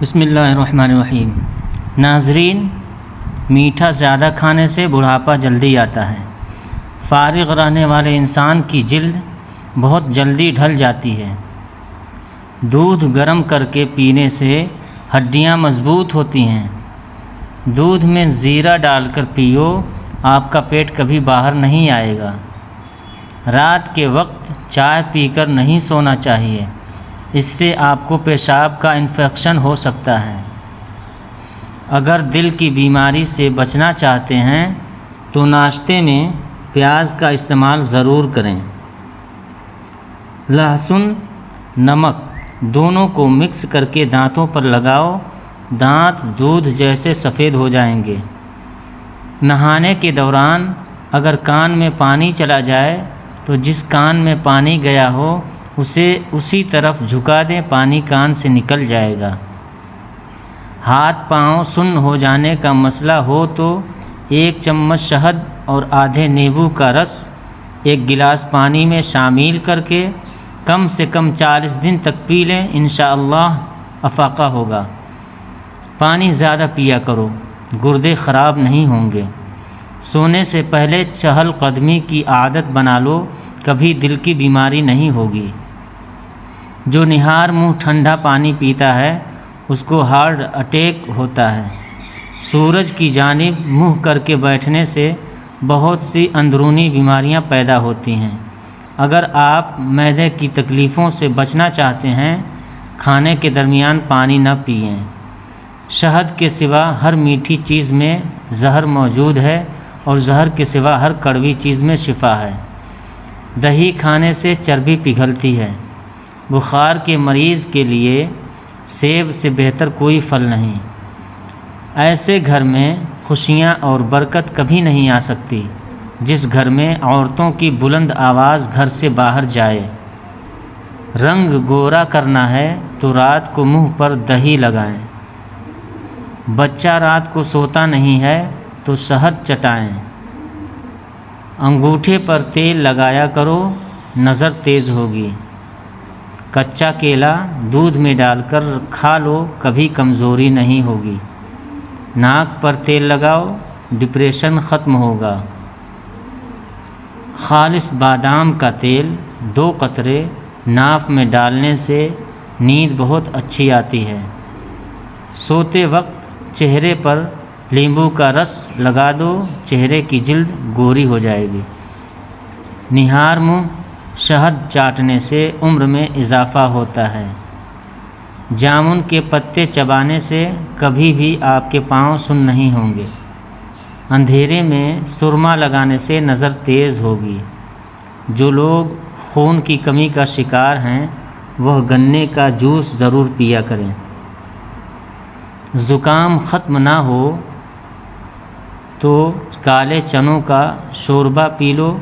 بسم اللہ الرحمن الرحیم۔ ناظرین، میٹھا زیادہ کھانے سے بڑھاپا جلدی آتا ہے۔ فارغ رہنے والے انسان کی جلد بہت جلدی ڈھل جاتی ہے۔ دودھ گرم کر کے پینے سے ہڈیاں مضبوط ہوتی ہیں۔ دودھ میں زیرہ ڈال کر پیو، آپ کا پیٹ کبھی باہر نہیں آئے گا۔ رات کے وقت چائے پی کر نہیں سونا چاہیے، اس سے آپ کو پیشاب کا انفیکشن ہو سکتا ہے۔ اگر دل کی بیماری سے بچنا چاہتے ہیں تو ناشتے میں پیاز کا استعمال ضرور کریں۔ لہسن، نمک دونوں کو مکس کر کے دانتوں پر لگاؤ، دانت دودھ جیسے سفید ہو جائیں گے۔ نہانے کے دوران اگر کان میں پانی چلا جائے تو جس کان میں پانی گیا ہو اسے اسی طرف جھکا دیں، پانی کان سے نکل جائے گا۔ ہاتھ پاؤں سن ہو جانے کا مسئلہ ہو تو 1 چمچ شہد اور آدھے نیبو کا رس 1 گلاس پانی میں شامل کر کے کم سے کم 40 دن تک پی لیں، انشاءاللہ افاقہ ہوگا۔ پانی زیادہ پیا کرو، گردے خراب نہیں ہوں گے۔ سونے سے پہلے چہل قدمی کی عادت بنا لو، کبھی دل کی بیماری نہیں ہوگی۔ جو نہار منہ ٹھنڈا پانی پیتا ہے اس کو ہارٹ اٹیک ہوتا ہے۔ سورج کی جانب منہ کر کے بیٹھنے سے بہت سی اندرونی بیماریاں پیدا ہوتی ہیں۔ اگر آپ معدے کی تکلیفوں سے بچنا چاہتے ہیں، کھانے کے درمیان پانی نہ پئیں۔ شہد کے سوا ہر میٹھی چیز میں زہر موجود ہے اور زہر کے سوا ہر کڑوی چیز میں شفا ہے۔ دہی کھانے سے چربی پگھلتی ہے۔ بخار کے مریض کے لیے سیب سے بہتر کوئی پھل نہیں۔ ایسے گھر میں خوشیاں اور برکت کبھی نہیں آ سکتی جس گھر میں عورتوں کی بلند آواز گھر سے باہر جائے۔ رنگ گورا کرنا ہے تو رات کو منہ پر دہی لگائیں۔ بچہ رات کو سوتا نہیں ہے تو شہد چٹائیں۔ انگوٹھے پر تیل لگایا کرو، نظر تیز ہوگی۔ کچا کیلا دودھ میں ڈال کر کھا لو، کبھی کمزوری نہیں ہوگی۔ ناک پر تیل لگاؤ، ڈپریشن ختم ہوگا۔ خالص بادام کا تیل 2 قطرے ناف میں ڈالنے سے نیند بہت اچھی آتی ہے۔ سوتے وقت چہرے پر لیمبو کا رس لگا دو، چہرے کی جلد گوری ہو جائے گی۔ نہار منہ شہد چاٹنے سے عمر میں اضافہ ہوتا ہے۔ جامن کے پتے چبانے سے کبھی بھی آپ کے پاؤں سن نہیں ہوں گے۔ اندھیرے میں سرما لگانے سے نظر تیز ہوگی۔ جو لوگ خون کی کمی کا شکار ہیں وہ گنے کا جوس ضرور پیا کریں۔ زکام ختم نہ ہو تو کالے چنوں کا شوربہ پی لو،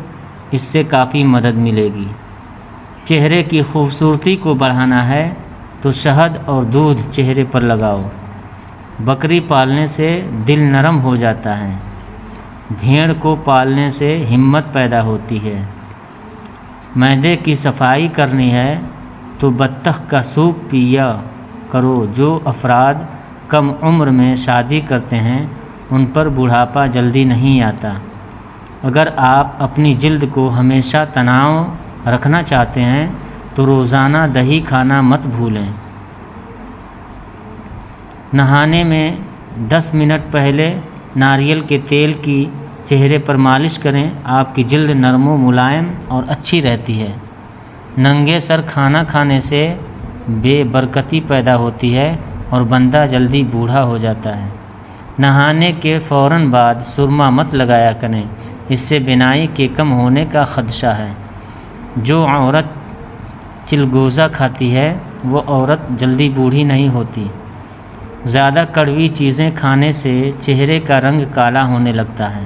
اس سے کافی مدد ملے گی۔ چہرے کی خوبصورتی کو بڑھانا ہے تو شہد اور دودھ چہرے پر لگاؤ۔ بکری پالنے سے دل نرم ہو جاتا ہے۔ بھیڑ کو پالنے سے ہمت پیدا ہوتی ہے۔ معدے کی صفائی کرنی ہے تو بطخ کا سوپ پیا کرو۔ جو افراد کم عمر میں شادی کرتے ہیں ان پر بڑھاپا جلدی نہیں آتا۔ اگر آپ اپنی جلد کو ہمیشہ تناؤ رکھنا چاہتے ہیں تو روزانہ دہی کھانا مت بھولیں۔ نہانے میں 10 منٹ پہلے ناریل کے تیل کی چہرے پر مالش کریں، آپ کی جلد نرم و ملائم اور اچھی رہتی ہے۔ ننگے سر کھانا کھانے سے بے برکتی پیدا ہوتی ہے اور بندہ جلدی بوڑھا ہو جاتا ہے۔ نہانے کے فوراً بعد سرما مت لگایا کریں، اس سے بینائی کے کم ہونے کا خدشہ ہے۔ جو عورت چلگوزہ کھاتی ہے وہ عورت جلدی بوڑھی نہیں ہوتی۔ زیادہ کڑوی چیزیں کھانے سے چہرے کا رنگ کالا ہونے لگتا ہے۔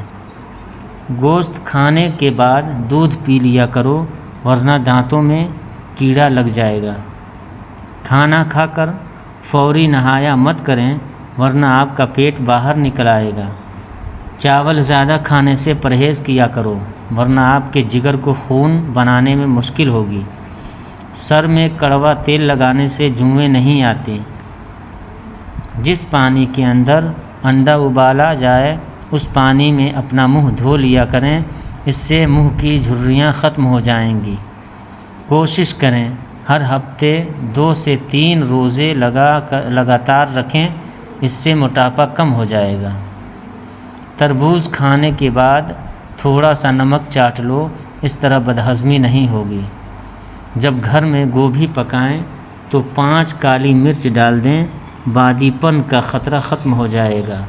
گوشت کھانے کے بعد دودھ پی لیا کرو ورنہ دانتوں میں کیڑا لگ جائے گا۔ کھانا کھا کر فوری نہایا مت کریں ورنہ آپ کا پیٹ باہر نکل آئے گا۔ چاول زیادہ کھانے سے پرہیز کیا کرو ورنہ آپ کے جگر کو خون بنانے میں مشکل ہوگی۔ سر میں کڑوا تیل لگانے سے جوئیں نہیں آتے۔ جس پانی کے اندر انڈا ابالا جائے اس پانی میں اپنا منہ دھو لیا کریں، اس سے منہ کی جھریاں ختم ہو جائیں گی۔ کوشش کریں ہر ہفتے 2 سے 3 روزے لگاتار رکھیں، اس سے موٹاپا کم ہو جائے گا۔ تربوز کھانے کے بعد تھوڑا سا نمک چاٹ لو، اس طرح بدہضمی نہیں ہوگی۔ جب گھر میں گوبھی پکائیں تو 5 کالی مرچ ڈال دیں، بادی پن کا خطرہ ختم ہو جائے گا۔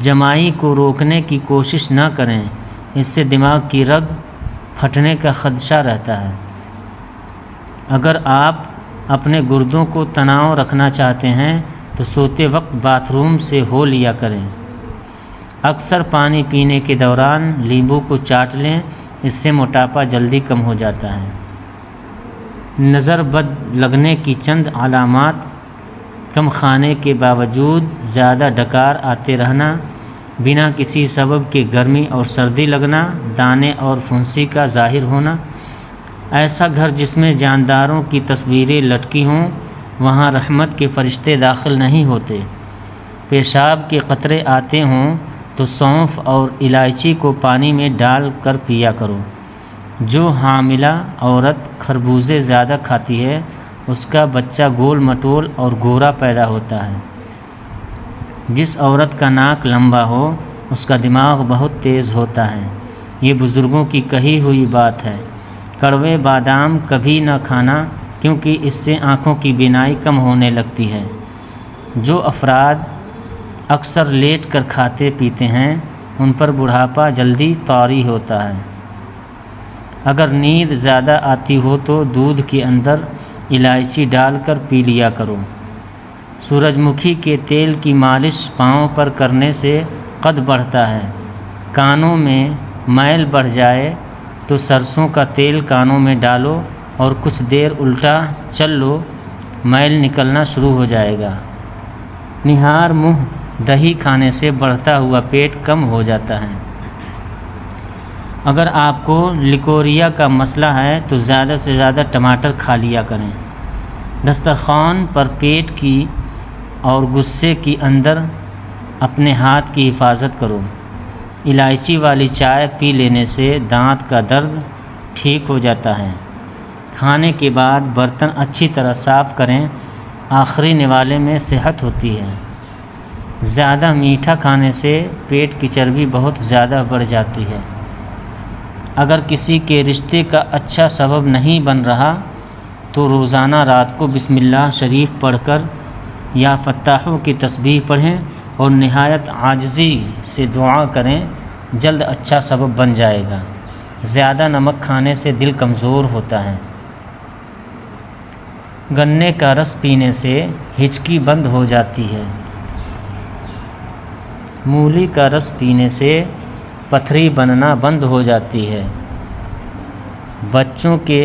جمائی کو روکنے کی کوشش نہ کریں، اس سے دماغ کی رگ پھٹنے کا خدشہ رہتا ہے۔ اگر آپ اپنے گردوں کو تناؤ رکھنا چاہتے ہیں تو سوتے وقت باتھ روم سے ہو لیا کریں۔ اکثر پانی پینے کے دوران لیمبو کو چاٹ لیں، اس سے موٹاپا جلدی کم ہو جاتا ہے۔ نظر بد لگنے کی چند علامات: کم کھانے کے باوجود زیادہ ڈکار آتے رہنا، بنا کسی سبب کے گرمی اور سردی لگنا، دانے اور پھنسی کا ظاہر ہونا، ایسا گھر جس میں جانداروں کی تصویریں لٹکی ہوں وہاں رحمت کے فرشتے داخل نہیں ہوتے، پیشاب کے قطرے آتے ہوں تو سونف اور الائچی کو پانی میں ڈال کر پیا کرو۔ جو حاملہ عورت خربوزے زیادہ کھاتی ہے اس کا بچہ گول مٹول اور گورا پیدا ہوتا ہے۔ جس عورت کا ناک لمبا ہو اس کا دماغ بہت تیز ہوتا ہے، یہ بزرگوں کی کہی ہوئی بات ہے۔ کڑوے بادام کبھی نہ کھانا کیونکہ اس سے آنکھوں کی بینائی کم ہونے لگتی ہے۔ جو افراد اکثر لیٹ کر کھاتے پیتے ہیں ان پر بڑھاپا جلدی طاری ہوتا ہے۔ اگر نیند زیادہ آتی ہو تو دودھ کے اندر الائچی ڈال کر پی لیا کرو۔ سورج مکھی کے تیل کی مالش پاؤں پر کرنے سے قد بڑھتا ہے۔ کانوں میں میل بڑھ جائے تو سرسوں کا تیل کانوں میں ڈالو اور کچھ دیر الٹا چل لو، میل نکلنا شروع ہو جائے گا۔ نہار منہ دہی کھانے سے بڑھتا ہوا پیٹ کم ہو جاتا ہے۔ اگر آپ کو لیکوریا کا مسئلہ ہے تو زیادہ سے زیادہ ٹماٹر کھا لیا کریں۔ دسترخوان پر پیٹ کی اور غصے کی اندر اپنے ہاتھ کی حفاظت کرو۔ الائچی والی چائے پی لینے سے دانت کا درد ٹھیک ہو جاتا ہے۔ کھانے کے بعد برتن اچھی طرح صاف کریں، آخری نوالے میں صحت ہوتی ہے۔ زیادہ میٹھا کھانے سے پیٹ کی چربی بہت زیادہ بڑھ جاتی ہے۔ اگر کسی کے رشتے کا اچھا سبب نہیں بن رہا تو روزانہ رات کو بسم اللہ شریف پڑھ کر یا فتاحوں کی تسبیح پڑھیں اور نہایت عاجزی سے دعا کریں، جلد اچھا سبب بن جائے گا۔ زیادہ نمک کھانے سے دل کمزور ہوتا ہے۔ گنے کا رس پینے سے ہچکی بند ہو جاتی ہے۔ مولی کا رس پینے سے پتھری بننا بند ہو جاتی ہے۔ بچوں کے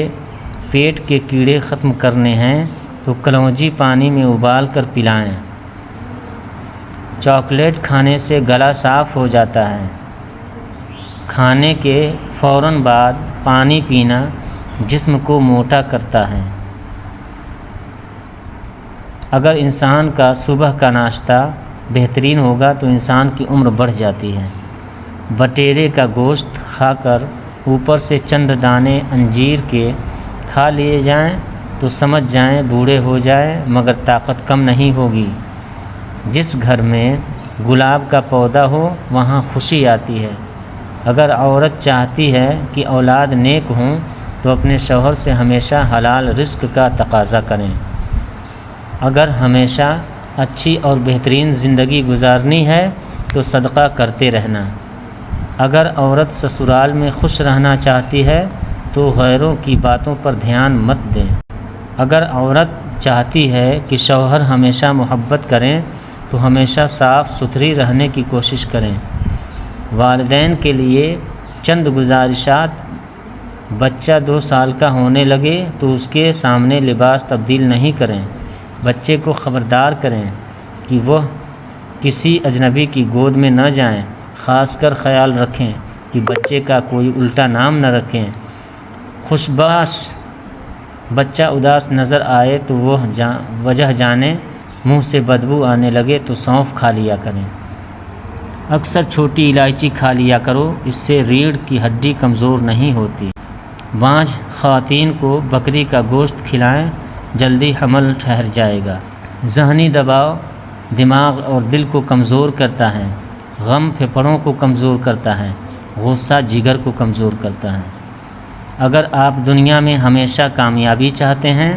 پیٹ کے کیڑے ختم کرنے ہیں تو کلونجی پانی میں ابال کر پلائیں۔ چاکلیٹ کھانے سے گلا صاف ہو جاتا ہے۔ کھانے کے فوراً بعد پانی پینا جسم کو موٹا کرتا ہے۔ اگر انسان کا صبح کا ناشتہ بہترین ہوگا تو انسان کی عمر بڑھ جاتی ہے۔ بٹیرے کا گوشت کھا کر اوپر سے چند دانے انجیر کے کھا لیے جائیں تو سمجھ جائیں بوڑھے ہو جائیں مگر طاقت کم نہیں ہوگی۔ جس گھر میں گلاب کا پودا ہو وہاں خوشی آتی ہے۔ اگر عورت چاہتی ہے کہ اولاد نیک ہوں تو اپنے شوہر سے ہمیشہ حلال رزق کا تقاضا کریں۔ اگر ہمیشہ اچھی اور بہترین زندگی گزارنی ہے تو صدقہ کرتے رہنا۔ اگر عورت سسرال میں خوش رہنا چاہتی ہے تو غیروں کی باتوں پر دھیان مت دیں۔ اگر عورت چاہتی ہے کہ شوہر ہمیشہ محبت کریں تو ہمیشہ صاف ستھری رہنے کی کوشش کریں۔ والدین کے لیے چند گزارشات: بچہ 2 سال کا ہونے لگے تو اس کے سامنے لباس تبدیل نہیں کریں۔ بچے کو خبردار کریں کہ وہ کسی اجنبی کی گود میں نہ جائیں۔ خاص کر خیال رکھیں کہ بچے کا کوئی الٹا نام نہ رکھیں۔ خوشباش بچہ اداس نظر آئے تو وہ وجہ جانیں منہ سے بدبو آنے لگے تو سونف کھا لیا کریں۔ اکثر چھوٹی الائچی کھا لیا کرو، اس سے ریڑھ کی ہڈی کمزور نہیں ہوتی۔ بانجھ خواتین کو بکری کا گوشت کھلائیں، جلدی حمل ٹھہر جائے گا۔ ذہنی دباؤ دماغ اور دل کو کمزور کرتا ہے، غم پھیپھڑوں کو کمزور کرتا ہے، غصہ جگر کو کمزور کرتا ہے۔ اگر آپ دنیا میں ہمیشہ کامیابی چاہتے ہیں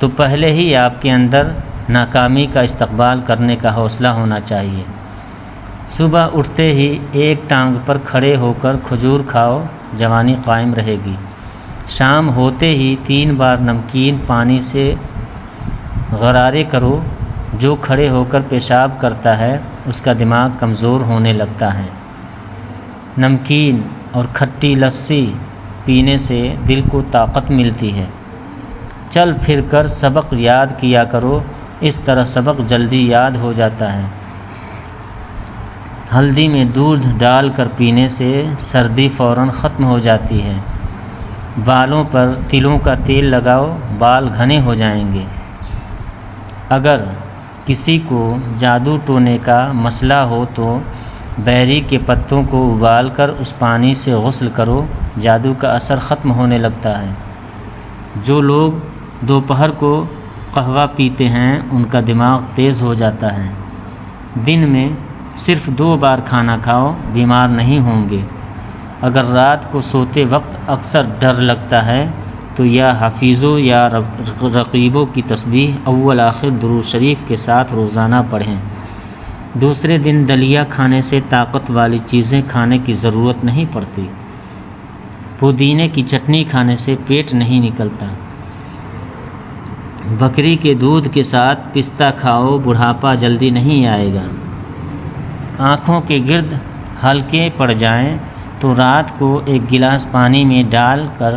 تو پہلے ہی آپ کے اندر ناکامی کا استقبال کرنے کا حوصلہ ہونا چاہیے۔ صبح اٹھتے ہی ایک ٹانگ پر کھڑے ہو کر کھجور کھاؤ، جوانی قائم رہے گی۔ شام ہوتے ہی 3 بار نمکین پانی سے غرارے کرو، جو کھڑے ہو کر پیشاب کرتا ہے اس کا دماغ کمزور ہونے لگتا ہے۔ نمکین اور کھٹی لسی پینے سے دل کو طاقت ملتی ہے۔ چل پھر کر سبق یاد کیا کرو، اس طرح سبق جلدی یاد ہو جاتا ہے۔ ہلدی میں دودھ ڈال کر پینے سے سردی فوراً ختم ہو جاتی ہے۔ بالوں پر تلوں کا تیل لگاؤ، بال گھنے ہو جائیں گے۔ اگر کسی کو جادو ٹونے کا مسئلہ ہو تو بیری کے پتوں کو ابال کر اس پانی سے غسل کرو، جادو کا اثر ختم ہونے لگتا ہے۔ جو لوگ دوپہر کو قہوہ پیتے ہیں ان کا دماغ تیز ہو جاتا ہے۔ دن میں صرف 2 بار کھانا کھاؤ، بیمار نہیں ہوں گے۔ اگر رات کو سوتے وقت اکثر ڈر لگتا ہے تو یا حفیظوں یا رقیبوں کی تسبیح اول آخر درود شریف کے ساتھ روزانہ پڑھیں۔ دوسرے دن دلیا کھانے سے طاقت والی چیزیں کھانے کی ضرورت نہیں پڑتی۔ پودینے کی چٹنی کھانے سے پیٹ نہیں نکلتا۔ بکری کے دودھ کے ساتھ پستہ کھاؤ، بڑھاپا جلدی نہیں آئے گا۔ آنکھوں کے گرد ہلکے پڑ جائیں تو رات کو ایک گلاس پانی میں ڈال کر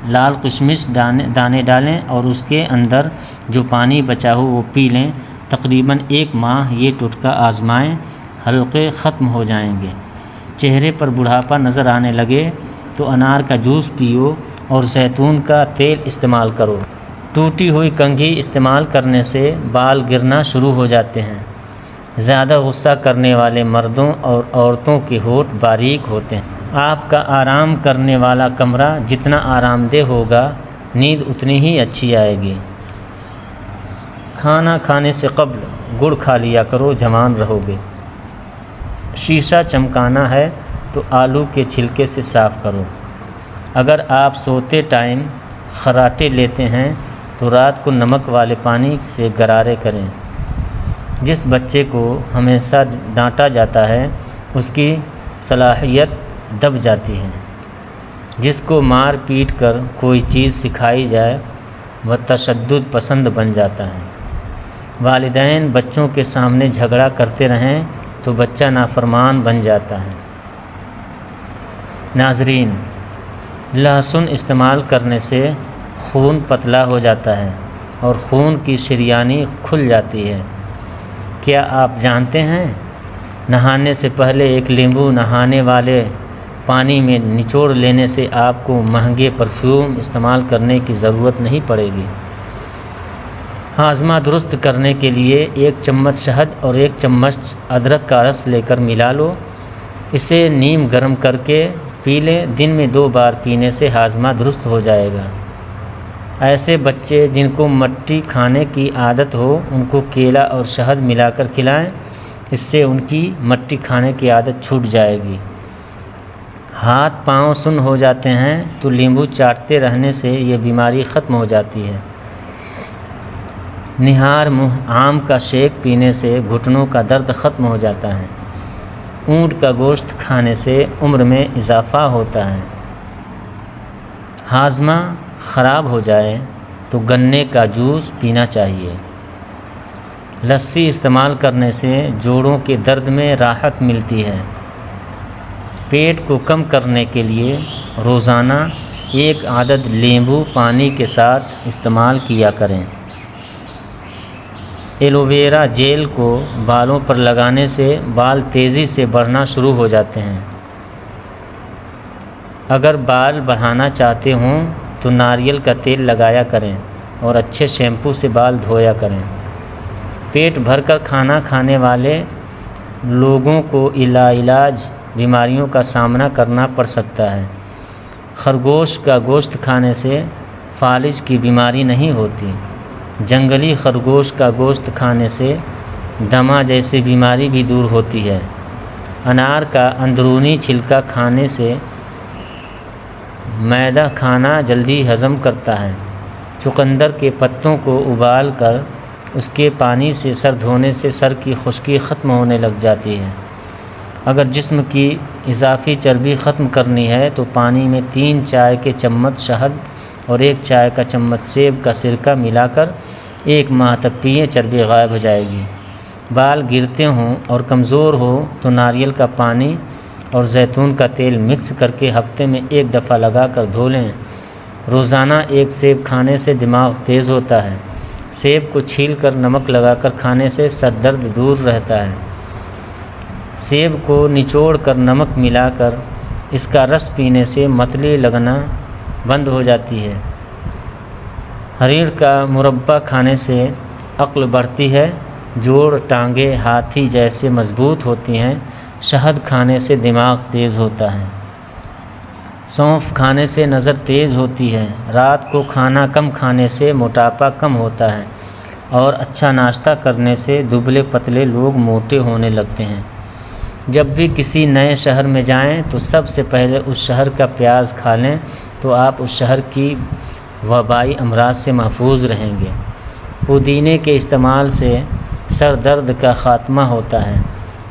لال کشمش دانے ڈالیں اور اس کے اندر جو پانی بچا ہو وہ پی لیں۔ تقریباً 1 ماہ یہ ٹوٹکا آزمائیں، حلقے ختم ہو جائیں گے۔ چہرے پر بڑھاپا نظر آنے لگے تو انار کا جوس پیو اور زیتون کا تیل استعمال کرو۔ ٹوٹی ہوئی کنگھی استعمال کرنے سے بال گرنا شروع ہو جاتے ہیں۔ زیادہ غصہ کرنے والے مردوں اور عورتوں کے ہونٹ باریک ہوتے ہیں۔ آپ کا آرام کرنے والا کمرہ جتنا آرام دہ ہوگا، نیند اتنی ہی اچھی آئے گی۔ کھانا کھانے سے قبل گڑ کھا لیا کرو، جوان رہو گے۔ شیشہ چمکانا ہے تو آلو کے چھلکے سے صاف کرو۔ اگر آپ سوتے ٹائم خراٹے لیتے ہیں تو رات کو نمک والے پانی سے غرارے کریں۔ جس بچے کو ہمیشہ ڈانٹا جاتا ہے اس کی صلاحیت دب جاتی ہے۔ جس کو مار پیٹ کر کوئی چیز سکھائی جائے وہ تشدد پسند بن جاتا ہے۔ والدین بچوں کے سامنے جھگڑا کرتے رہیں تو بچہ نافرمان بن جاتا ہے۔ ناظرین، لہسن استعمال کرنے سے خون پتلا ہو جاتا ہے اور خون کی شریانی کھل جاتی ہے۔ کیا آپ جانتے ہیں نہانے سے پہلے ایک لیمبو نہانے والے پانی میں نچوڑ لینے سے آپ کو مہنگے پرفیوم استعمال کرنے کی ضرورت نہیں پڑے گی۔ ہاضمہ درست کرنے کے لیے 1 چمچ شہد اور 1 چمچ ادرک کا رس لے کر ملا لو، اسے نیم گرم کر کے پی لیں۔ دن میں 2 بار پینے سے ہاضمہ درست ہو جائے گا۔ ایسے بچے جن کو مٹی کھانے کی عادت ہو ان کو کیلا اور شہد ملا کر کھلائیں، اس سے ان کی مٹی کھانے کی عادت چھوٹ جائے گی۔ ہاتھ پاؤں سن ہو جاتے ہیں تو لیمبو چاٹتے رہنے سے یہ بیماری ختم ہو جاتی ہے۔ نہار منہ آم کا شیک پینے سے گھٹنوں کا درد ختم ہو جاتا ہے۔ اونٹ کا گوشت کھانے سے عمر میں اضافہ ہوتا ہے۔ ہاضمہ خراب ہو جائے تو گنے کا جوس پینا چاہیے۔ لسی استعمال کرنے سے جوڑوں کے درد میں راحت ملتی ہے۔ پیٹ کو کم کرنے کے لیے روزانہ 1 عدد لیمبو پانی کے ساتھ استعمال کیا کریں۔ ایلو ویرا جیل کو بالوں پر لگانے سے بال تیزی سے بڑھنا شروع ہو جاتے ہیں۔ اگر بال بڑھانا چاہتے ہوں تو ناریل کا تیل لگایا کریں اور اچھے شیمپو سے بال دھویا کریں۔ پیٹ بھر کر کھانا کھانے والے لوگوں کو لاعلاج بیماریوں کا سامنا کرنا پڑ سکتا ہے۔ خرگوش کا گوشت کھانے سے فالج کی بیماری نہیں ہوتی۔ جنگلی خرگوش کا گوشت کھانے سے دمہ جیسی بیماری بھی دور ہوتی ہے۔ انار کا اندرونی چھلکا کھانے سے معدہ کھانا جلدی ہضم کرتا ہے۔ چقندر کے پتوں کو ابال کر اس کے پانی سے سر دھونے سے سر کی خشکی ختم ہونے لگ جاتی ہے۔ اگر جسم کی اضافی چربی ختم کرنی ہے تو پانی میں 3 چائے کے چمچ شہد اور 1 چائے کا چمچ سیب کا سرکہ ملا کر 1 ماہ تک پئیں، چربی غائب ہو جائے گی۔ بال گرتے ہوں اور کمزور ہو تو ناریل کا پانی اور زیتون کا تیل مکس کر کے ہفتے میں 1 دفعہ لگا کر دھو لیں۔ روزانہ 1 سیب کھانے سے دماغ تیز ہوتا ہے۔ سیب کو چھیل کر نمک لگا کر کھانے سے سر درد دور رہتا ہے۔ سیب کو نچوڑ کر نمک ملا کر اس کا رس پینے سے متلی لگنا بند ہو جاتی ہے۔ ہریڑ کا مربع کھانے سے عقل بڑھتی ہے۔ جوڑ ٹانگیں ہاتھی جیسے مضبوط ہوتی ہیں۔ شہد کھانے سے دماغ تیز ہوتا ہے۔ سونف کھانے سے نظر تیز ہوتی ہے۔ رات کو کھانا کم کھانے سے موٹاپا کم ہوتا ہے اور اچھا ناشتہ کرنے سے دبلے پتلے لوگ موٹے ہونے لگتے ہیں۔ جب بھی کسی نئے شہر میں جائیں تو سب سے پہلے اس شہر کا پیاز کھا لیں تو آپ اس شہر کی وبائی امراض سے محفوظ رہیں گے۔ پودینے کے استعمال سے سر درد کا خاتمہ ہوتا ہے۔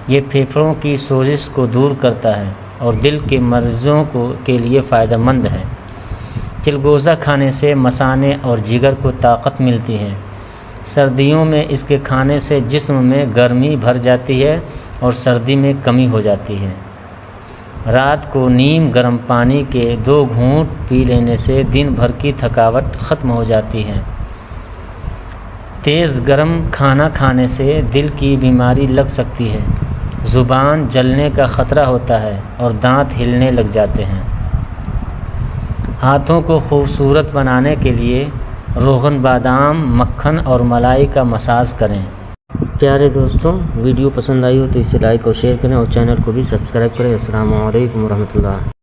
یہ پھیپھڑوں کی سوزش کو دور کرتا ہے اور دل کے مریضوں کے لیے فائدہ مند ہے۔ چلگوزہ کھانے سے مثانے اور جگر کو طاقت ملتی ہے۔ سردیوں میں اس کے کھانے سے جسم میں گرمی بھر جاتی ہے اور سردی میں کمی ہو جاتی ہے۔ رات کو نیم گرم پانی کے 2 گھونٹ پی لینے سے دن بھر کی تھکاوٹ ختم ہو جاتی ہے۔ تیز گرم کھانا کھانے سے دل کی بیماری لگ سکتی ہے۔ زبان جلنے کا خطرہ ہوتا ہے اور دانت ہلنے لگ جاتے ہیں۔ ہاتھوں کو خوبصورت بنانے کے لیے روغن بادام، مکھن اور ملائی کا مساج کریں۔ پیارے دوستوں، ویڈیو پسند آئی ہو تو اسے لائک اور شیئر کریں اور چینل کو بھی سبسکرائب کریں۔ السلام علیکم ورحمۃ اللہ۔